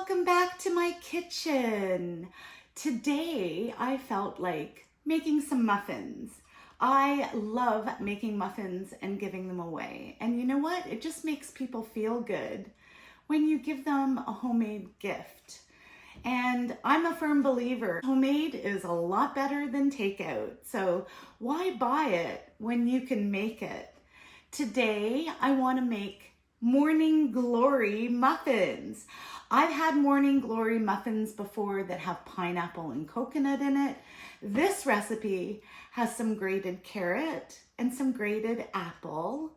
welcome back to my kitchen. Today I felt like making some muffins. I love making muffins and giving them away. And you know what? It just makes people feel good when you give them a homemade gift. And I'm a firm believer, homemade is a lot better than takeout. So why buy it when you can make it? Today I want to make Morning Glory muffins. I've had Morning Glory muffins before that have pineapple and coconut in it. This recipe has some grated carrot and some grated apple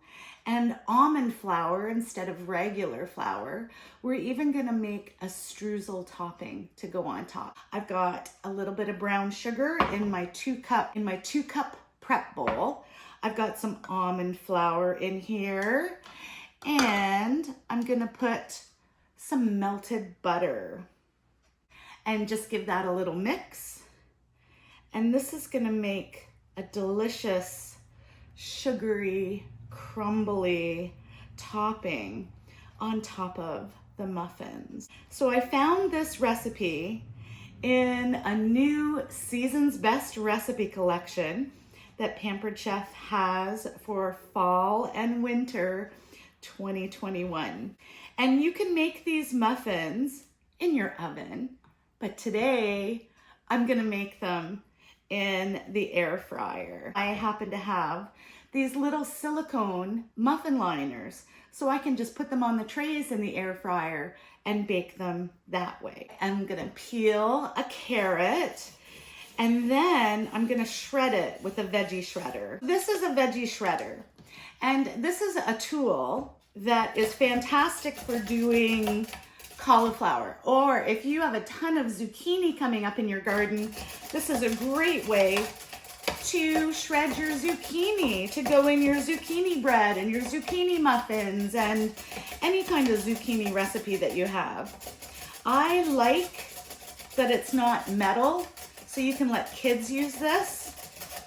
and almond flour instead of regular flour. We're even gonna make a streusel topping to go on top. I've got a little bit of brown sugar in my two cup prep bowl. I've got some almond flour in here. And I'm gonna put some melted butter and just give that a little mix. And this is gonna make a delicious, sugary, crumbly topping on top of the muffins. So I found this recipe in a new Season's Best recipe collection that Pampered Chef has for fall and winter 2021. And you can make these muffins in your oven, but today I'm gonna make them in the air fryer. I happen to have these little silicone muffin liners, so I can just put them on the trays in the air fryer and bake them that way. I'm gonna peel a carrot and then I'm gonna shred it with a veggie shredder. This is a veggie shredder. And this is a tool that is fantastic for doing cauliflower. Or if you have a ton of zucchini coming up in your garden, this is a great way to shred your zucchini, to go in your zucchini bread and your zucchini muffins and any kind of zucchini recipe that you have. I like that it's not metal, so you can let kids use this.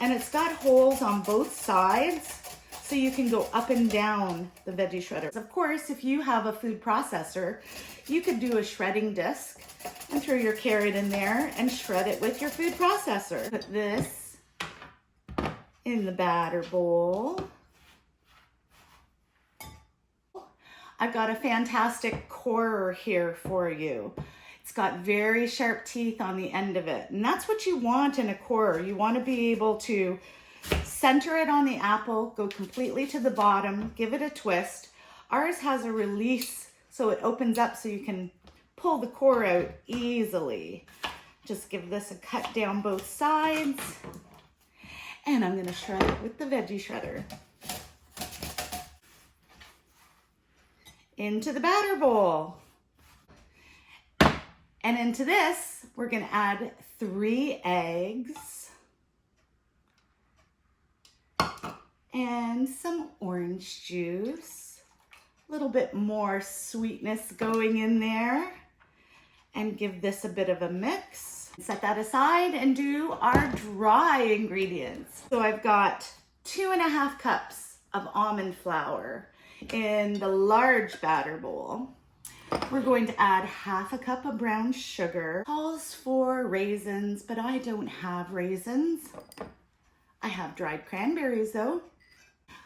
And it's got holes on both sides, so you can go up and down the veggie shredder. Of course, if you have a food processor, you could do a shredding disc and throw your carrot in there and shred it with your food processor. Put this in the batter bowl. I've got a fantastic corer here for you. It's got very sharp teeth on the end of it, and that's what you want in a corer. You want to be able to center it on the apple, go completely to the bottom, give it a twist. Ours has a release, so it opens up so you can pull the core out easily. Just give this a cut down both sides. And I'm gonna shred it with the veggie shredder. Into the batter bowl. And into this, we're gonna add 3 eggs and some orange juice, a little bit more sweetness going in there, and give this a bit of a mix. Set that aside and do our dry ingredients. So I've got 2.5 cups of almond flour in the large batter bowl. We're going to add 1/2 cup of brown sugar. Calls for raisins, but I don't have raisins. I have dried cranberries though.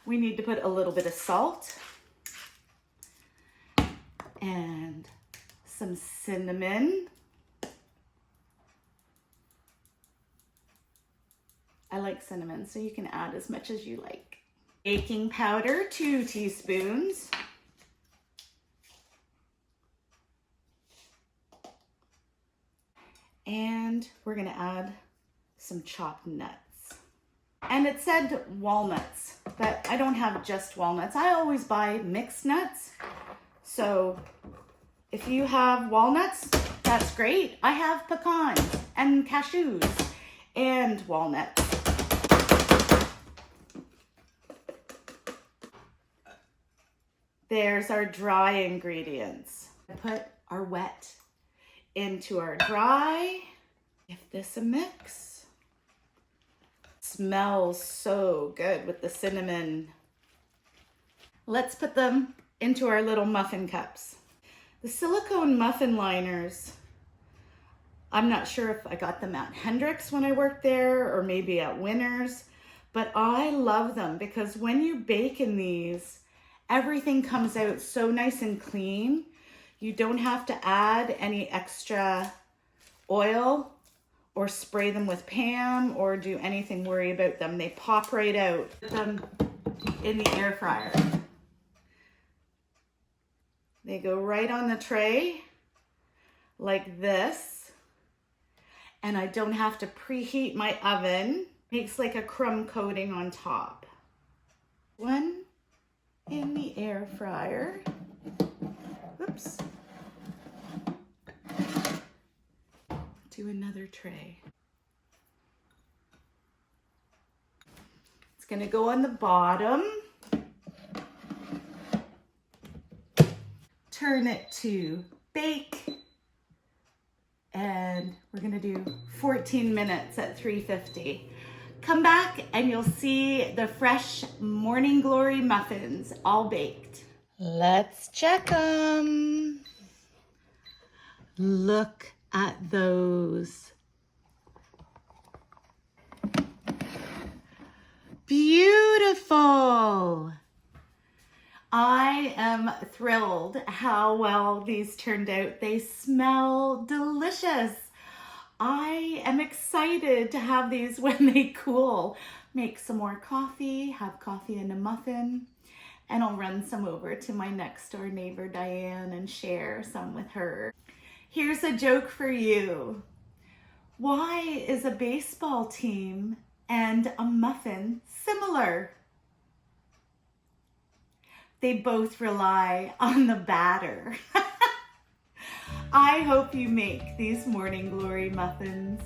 We need to put a little bit of salt and some cinnamon. I like cinnamon, so you can add as much as you like. Baking powder, 2 teaspoons. And we're gonna add some chopped nuts. And it said walnuts, but I don't have just walnuts. I always buy mixed nuts. So if you have walnuts, that's great. I have pecans and cashews and walnuts. There's our dry ingredients. Put our wet into our dry. Give this a mix. Smells so good with the cinnamon. Let's put them into our little muffin cups. The silicone muffin liners, I'm not sure if I got them at Hendrix when I worked there or maybe at Winners, but I love them because when you bake in these, everything comes out so nice and clean. You don't have to add any extra oil or spray them with Pam or do anything, worry about them. They pop right out. Put them in the air fryer. They go right on the tray like this. And I don't have to preheat my oven. Makes like a crumb coating on top. One in the air fryer. Oops. To another tray. It's gonna go on the bottom. Turn it to bake. And we're gonna do 14 minutes at 350. Come back and you'll see the fresh Morning Glory muffins all baked. Let's check them. Look at those. Beautiful. I am thrilled how well these turned out. They smell delicious. I am excited to have these when they cool. Make some more coffee, have coffee in a muffin, and I'll run some over to my next door neighbor, Diane, and share some with her. Here's a joke for you. Why is a baseball team and a muffin similar? They both rely on the batter. I hope you make these Morning Glory muffins.